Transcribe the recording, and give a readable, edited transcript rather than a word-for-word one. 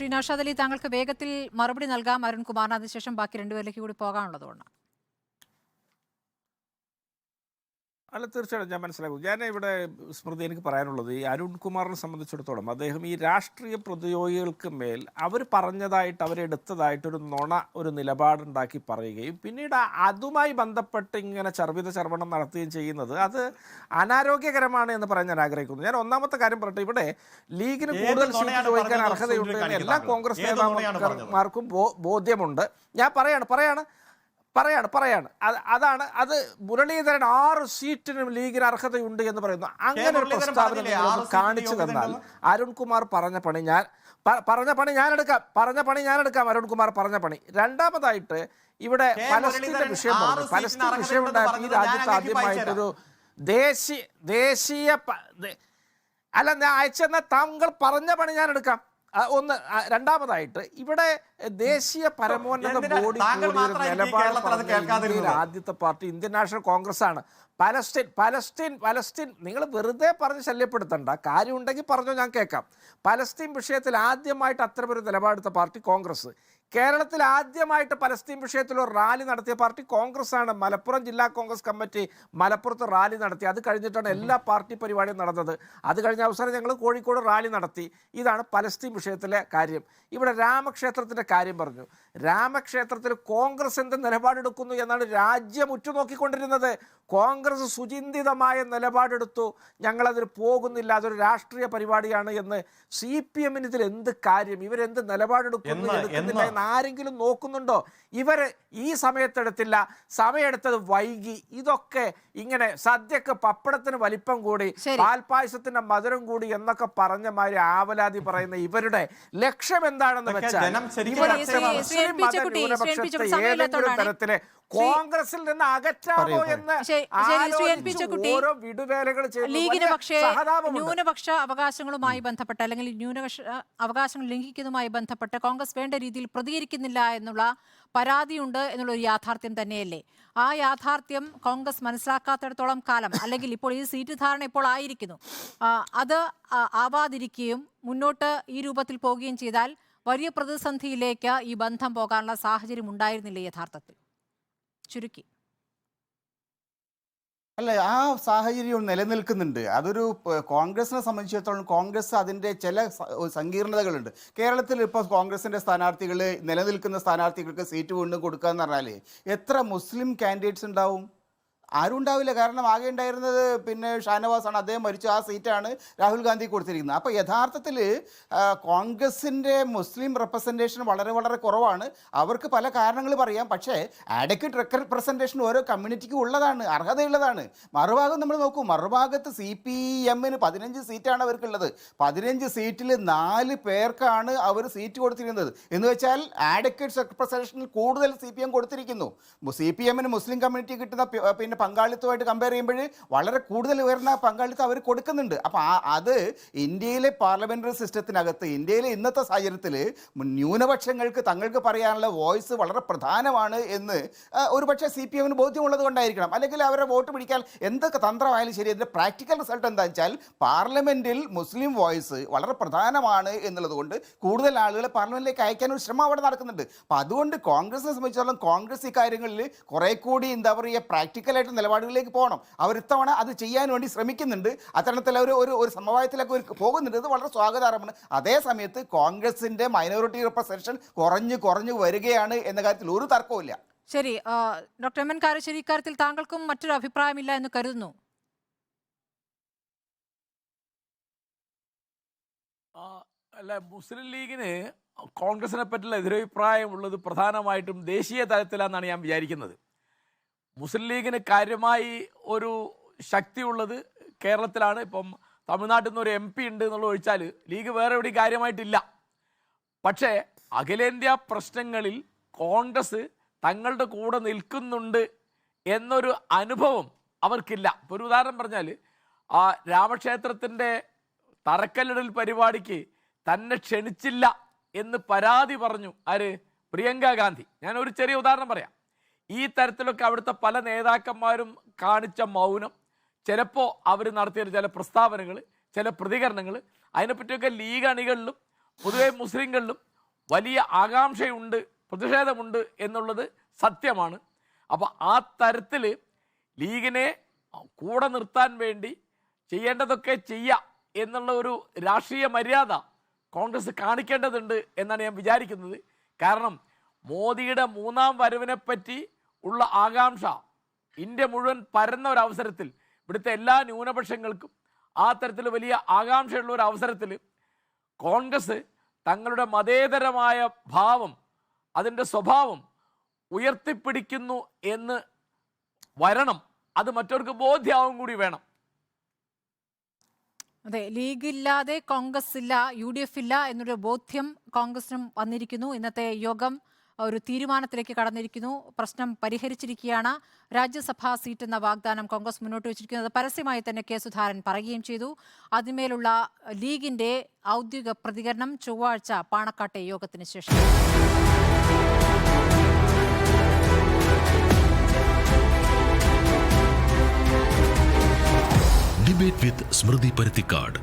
ശ്രീ നൗഷാദ് അലി, താങ്കൾക്ക് വേഗത്തിൽ മറുപടി നൽകാം അരുൺകുമാറിന്. അതിനുശേഷം ബാക്കി രണ്ടുപേരിലേക്ക് കൂടി പോകാനുള്ളതുകൊണ്ട്. അല്ല, തീർച്ചയായിട്ടും ഞാൻ മനസ്സിലാക്കും. ഞാൻ ഇവിടെ സ്മൃതി എനിക്ക് പറയാനുള്ളത്, ഈ അരുൺകുമാറിനെ സംബന്ധിച്ചിടത്തോളം അദ്ദേഹം ഈ രാഷ്ട്രീയ പ്രതിയോഗികൾക്ക് മേൽ അവർ പറഞ്ഞതായിട്ട് അവരെടുത്തതായിട്ടൊരു നുണ ഒരു നിലപാടുണ്ടാക്കി പറയുകയും പിന്നീട് അതുമായി ബന്ധപ്പെട്ട് ഇങ്ങനെ ചർവണം നടത്തുകയും ചെയ്യുന്നത് അത് അനാരോഗ്യകരമാണ് എന്ന് പറയാൻ ഞാൻ ആഗ്രഹിക്കുന്നു. ഞാൻ ഒന്നാമത്തെ കാര്യം പറയട്ടെ, ഇവിടെ ലീഗിന് കൂടുതൽ സീറ്റ് ചോദിക്കാൻ അർഹതയുണ്ട് എന്ന് എല്ലാ കോൺഗ്രസ് നേതാക്കന്മാർക്കും ബോധ്യമുണ്ട്. ഞാൻ പറയാണ് അതാണ് അത്. മുരളീധരൻ 6 സീറ്റിനും ലീഗിന് അർഹതയുണ്ട് എന്ന് പറയുന്നു. അങ്ങനെ ഒരു പ്രസ്താവന കാണിച്ചു തന്നാൽ അരുൺകുമാർ പറഞ്ഞ പണി ഞാൻ എടുക്കാം. അരുൺകുമാർ പറഞ്ഞ പണി. രണ്ടാമതായിട്ട് ഇവിടെ പലസ്തീന്റെ വിഷയം പറഞ്ഞു. പലസ്തീൻ വിഷയം ഉണ്ടായപ്പോൾ ഈ രാജ്യത്ത് ആദ്യമായിട്ടൊരു ദേശീയ അല്ല, ഞാൻ അയച്ചെന്ന താങ്കൾ പറഞ്ഞ പണി ഞാൻ എടുക്കാം. ഒന്ന്. രണ്ടാമതായിട്ട് ഇവിടെ ദേശീയ പരമോന്നത ബോഡി നിലപാട് ആദ്യത്തെ പാർട്ടി ഇന്ത്യൻ നാഷണൽ കോൺഗ്രസ് ആണ്. പലസ്തീൻ നിങ്ങൾ വെറുതെ പറഞ്ഞ് ശല്യപ്പെടുത്തണ്ട. കാര്യമുണ്ടെങ്കിൽ പറഞ്ഞോ, ഞാൻ കേൾക്കാം. പലസ്തീൻ വിഷയത്തിൽ ആദ്യമായിട്ട് അത്തരമൊരു നിലപാടെടുത്ത പാർട്ടി കോൺഗ്രസ്. കേരളത്തിൽ ആദ്യമായിട്ട് പലസ്തീൻ വിഷയത്തിൽ ഒരു റാലി നടത്തിയ പാർട്ടി കോൺഗ്രസ് ആണ്. മലപ്പുറം ജില്ലാ കോൺഗ്രസ് കമ്മിറ്റി മലപ്പുറത്ത് റാലി നടത്തി. അത് കഴിഞ്ഞിട്ടാണ് എല്ലാ പാർട്ടി പരിപാടിയും നടന്നത്. അത് കഴിഞ്ഞ അവസരം ഞങ്ങൾ കോഴിക്കോട് റാലി നടത്തി. ഇതാണ് പലസ്തീൻ വിഷയത്തിലെ കാര്യം. ഇവിടെ രാമക്ഷേത്രത്തിൻ്റെ കാര്യം പറഞ്ഞു. രാമക്ഷേത്രത്തിൽ കോൺഗ്രസ് എന്ത് നിലപാടെടുക്കുന്നു എന്നാണ് രാജ്യം ഉറ്റുനോക്കിക്കൊണ്ടിരുന്നത്. കോൺഗ്രസ് സുചിന്തിതമായ നിലപാടെടുത്തു. ഞങ്ങളതിൽ പോകുന്നില്ല, അതൊരു രാഷ്ട്രീയ പരിപാടിയാണ് എന്ന്. CPM-ന് ഇതിൽ എന്ത് കാര്യം? ഇവരെന്ത് നിലപാടെടുക്കുന്നു എടുക്കുന്നില്ല എന്ന് ആരെങ്കിലും നോക്കുന്നുണ്ടോ? ഇവർ ഈ സമയത്തെടുത്തില്ല, സമയമെടുത്തത് വൈകി. ഇതൊക്കെ ഇങ്ങനെ സദ്യക്ക് പപ്പടത്തിന് വലിപ്പം കൂടി, പാൽപ്പായസത്തിന്റെ മധുരം കൂടി എന്നൊക്കെ പറഞ്ഞ മാതിരി ആവലാതി പറയുന്ന ഇവരുടെ ലക്ഷ്യം എന്താണെന്ന് വെച്ചാൽ ഏതെങ്കിലും തരത്തിലെ കോൺഗ്രസിൽ നിന്ന് അകറ്റാമോ എന്ന് ഓരോ വിടുവേലകൾ ലീഗിന് പക്ഷേ ന്യൂനപക്ഷ അവകാശങ്ങളുമായി ബന്ധപ്പെട്ട് അല്ലെങ്കിൽ ന്യൂനപക്ഷ അവകാശങ്ങൾ ലംഘിക്കുന്നതുമായി ബന്ധപ്പെട്ട് കോൺഗ്രസ് വേണ്ട രീതിയിൽ പ്രതികരിക്കുന്നില്ല എന്നുള്ള പരാതിയുണ്ട് എന്നുള്ളൊരു യാഥാർത്ഥ്യം തന്നെയല്ലേ? ആ യാഥാർത്ഥ്യം കോൺഗ്രസ് മനസ്സിലാക്കാത്തിടത്തോളം കാലം, അല്ലെങ്കിൽ ഇപ്പോൾ ഈ സീറ്റ് ധാരണ ഇപ്പോൾ ആയിരിക്കുന്നു, അത് ആവാതിരിക്കുകയും മുന്നോട്ട് ഈ രൂപത്തിൽ പോവുകയും ചെയ്താൽ വലിയ പ്രതിസന്ധിയിലേക്ക് ഈ ബന്ധം പോകാനുള്ള സാഹചര്യം ഉണ്ടായിരുന്നില്ല യഥാർത്ഥത്തിൽ. ചുരുക്കി അല്ല, ആ സാഹചര്യം നിലനിൽക്കുന്നുണ്ട്. അതൊരു കോൺഗ്രസിനെ സംബന്ധിച്ചിടത്തോളം കോൺഗ്രസ് അതിൻ്റെ ചില സങ്കീർണതകളുണ്ട്. കേരളത്തിൽ ഇപ്പോൾ കോൺഗ്രസിൻ്റെ സ്ഥാനാർത്ഥികൾ, നിലനിൽക്കുന്ന സ്ഥാനാർത്ഥികൾക്ക് സീറ്റ് വീണ്ടും കൊടുക്കുക എന്ന് പറഞ്ഞാൽ എത്ര മുസ്ലിം കാൻഡിഡേറ്റ്സ് ഉണ്ടാവും? ആരും ഉണ്ടാവില്ല. കാരണം ആകെ ഉണ്ടായിരുന്നത് പിന്നെ ഷാനവാസാണ്. അദ്ദേഹം മരിച്ചു. ആ സീറ്റാണ് രാഹുൽ ഗാന്ധി കൊടുത്തിരിക്കുന്നത്. അപ്പോൾ യഥാർത്ഥത്തിൽ കോൺഗ്രസിൻ്റെ മുസ്ലിം റെപ്രസെൻറ്റേഷൻ വളരെ വളരെ കുറവാണ്. അവർക്ക് പല കാരണങ്ങൾ പറയാം. പക്ഷേ ആഡക്വേറ്റ് റെപ്രസെൻറ്റേഷൻ ഓരോ കമ്മ്യൂണിറ്റിക്കും ഉള്ളതാണ്, അർഹതയുള്ളതാണ്. മറുഭാഗം നമ്മൾ നോക്കൂ. മറുഭാഗത്ത് CPM-ന് 15 സീറ്റാണ് അവർക്കുള്ളത്. 15 സീറ്റിൽ 4 പേർക്കാണ് അവർ സീറ്റ് കൊടുത്തിരുന്നത്. എന്ന് വെച്ചാൽ ആഡക്വേറ്റ് റെപ്രസെൻറ്റേഷനിൽ കൂടുതൽ CPM കൊടുത്തിരിക്കുന്നു. CPM-ന് മുസ്ലിം കമ്മ്യൂണിറ്റി കിട്ടുന്ന പിന്നെ പങ്കാളിത്തമായിട്ട് കമ്പയർ ചെയ്യുമ്പോൾ വളരെ കൂടുതൽ ഉയർന്ന പങ്കാളിത്തം അവർ കൊടുക്കുന്നുണ്ട്. അപ്പോൾ അത് ഇന്ത്യയിലെ പാർലമെൻ്ററി സിസ്റ്റത്തിനകത്ത്, ഇന്ത്യയിലെ ഇന്നത്തെ സാഹചര്യത്തിൽ ന്യൂനപക്ഷങ്ങൾക്ക് തങ്ങൾക്ക് പറയാനുള്ള വോയിസ് വളരെ പ്രധാനമാണ് എന്ന് ഒരുപക്ഷെ CPM-ന് ബോധ്യമുള്ളത് കൊണ്ടായിരിക്കണം. അല്ലെങ്കിൽ അവരെ വോട്ട് പിടിക്കാൻ എന്തൊക്കെ തന്ത്രമായാലും ശരി, അതിൻ്റെ പ്രാക്ടിക്കൽ റിസൾട്ട് എന്താണെന്ന് വെച്ചാൽ പാർലമെൻറ്റിൽ മുസ്ലിം വോയിസ് വളരെ പ്രധാനമാണ് എന്നുള്ളത് കൊണ്ട് കൂടുതൽ ആളുകളെ പാർലമെൻറ്റിലേക്ക് അയക്കാനൊരു ശ്രമം അവിടെ നടക്കുന്നുണ്ട്. അപ്പോൾ അതുകൊണ്ട് കോൺഗ്രസിനെ സംബന്ധിച്ചിടത്തോളം കോൺഗ്രസ് ഈ കാര്യങ്ങളിൽ കുറേ കൂടി എന്താ പറയുക പ്രാക്ടിക്കലായിട്ട് നിലപാടുകളിലേക്ക് പോകണം. അവർ ഇത്തവണ അത് ചെയ്യാൻ വേണ്ടി ശ്രമിക്കുന്നുണ്ട്. അത്തരത്തിൽ ഒരു സമവായത്തിലേക്ക് പോകുന്നുണ്ട്. ഇത് വളരെ സ്വാഗതാർഹമാണ്. അതേ സമയത്ത് കോൺഗ്രസിന്റെ മൈനോറിറ്റി റെപ്രസെൻറ്റേഷൻ കുറഞ്ഞു വരികയാണ് എന്ന കാര്യത്തിൽ ഒരു തർക്കവുമില്ല. ശരി, ഡോക്ടർ എം എൻ കാരശ്ശേരി, ഇക്കാര്യത്തിൽ താങ്കൾക്കും മറ്റൊരു അഭിപ്രായമില്ല എന്ന് കരുതുന്നു. അല്ല, മുസ്ലിം ലീഗിന് കോൺഗ്രസിനെ പറ്റിയുള്ള എതിരഭിപ്രായമുള്ളത് പ്രധാനമായിട്ടും ദേശീയ തലത്തിലാണെന്നാണ് ഞാൻ വിചാരിക്കുന്നത്. മുസ്ലിം ലീഗിന് കാര്യമായി ഒരു ശക്തിയുള്ളത് കേരളത്തിലാണ്. ഇപ്പം തമിഴ്നാട്ടിൽ നിന്ന് ഒരു MP ഉണ്ട് എന്നുള്ളത് ഒഴിച്ചാൽ ലീഗ് വേറെ എവിടെയും കാര്യമായിട്ടില്ല. പക്ഷേ അഖിലേന്ത്യാ പ്രശ്നങ്ങളിൽ കോൺഗ്രസ് തങ്ങളുടെ കൂടെ നിൽക്കുന്നുണ്ട് എന്നൊരു അനുഭവം അവർക്കില്ല. ഇപ്പോൾ ഒരു ഉദാഹരണം പറഞ്ഞാൽ, ആ രാമക്ഷേത്രത്തിൻ്റെ തറക്കല്ലിടൽ പരിപാടിക്ക് തന്നെ ക്ഷണിച്ചില്ല എന്ന് പരാതി പറഞ്ഞു ആര്? പ്രിയങ്ക ഗാന്ധി. ഞാൻ ഒരു ചെറിയ ഉദാഹരണം പറയാം. ഈ തരത്തിലൊക്കെ അവിടുത്തെ പല നേതാക്കന്മാരും കാണിച്ച മൗനം, ചിലപ്പോൾ അവർ നടത്തിയ ചില പ്രസ്താവനകൾ, ചില പ്രതികരണങ്ങൾ, അതിനെപ്പറ്റിയൊക്കെ ലീഗ് അണികളിലും പൊതുവെ മുസ്ലിങ്ങളിലും വലിയ ആകാംക്ഷയുണ്ട്, പ്രതിഷേധമുണ്ട് എന്നുള്ളത് സത്യമാണ്. അപ്പോൾ ആ തരത്തിൽ ലീഗിനെ കൂടെ നിർത്താൻ വേണ്ടി ചെയ്യേണ്ടതൊക്കെ ചെയ്യാം എന്നുള്ള ഒരു രാഷ്ട്രീയ മര്യാദ കോൺഗ്രസ് കാണിക്കേണ്ടതുണ്ട് എന്നാണ് ഞാൻ വിചാരിക്കുന്നത്. കാരണം മോദിയുടെ മൂന്നാം വരവിനെപ്പറ്റി ഉള്ള ആകാംക്ഷ ഇന്ത്യ മുഴുവൻ പരന്ന ഒരവസരത്തിൽ, ഇവിടുത്തെ എല്ലാ ന്യൂനപക്ഷങ്ങൾക്കും ആ തരത്തിൽ വലിയ ആകാംക്ഷയുള്ള ഒരു അവസരത്തിൽ കോൺഗ്രസ് തങ്ങളുടെ മതേതരമായ ഭാവം, അതിൻ്റെ സ്വഭാവം ഉയർത്തിപ്പിടിക്കുന്നു എന്ന് വരണം. അത് മറ്റവർക്ക് ബോധ്യമാവും കൂടി വേണം. അതെ, ലീഗ് ഇല്ലാതെ കോൺഗ്രസ് ഇല്ല, UDF ഇല്ല എന്നൊരു ബോധ്യം കോൺഗ്രസിനും വന്നിരിക്കുന്നു. ഇന്നത്തെ യോഗം ഒരു തീരുമാനത്തിലേക്ക് കടന്നിരിക്കുന്നു. പ്രശ്നം പരിഹരിച്ചിരിക്കുകയാണ്. രാജ്യസഭാ സീറ്റ് എന്ന വാഗ്ദാനം കോൺഗ്രസ് മുന്നോട്ട് വെച്ചിരിക്കുന്നത് പരസ്യമായി തന്നെ കെ സുധാകരൻ പറയുകയും ചെയ്തു. അതിന്മേലുള്ള ലീഗിന്റെ ഔദ്യോഗിക പ്രതികരണം ചൊവ്വാഴ്ച പാണക്കാട്ടെ യോഗത്തിന് ശേഷം. ഡിബേറ്റ് വിത്ത് സ്മൃതി പരുത്തിക്കാട്.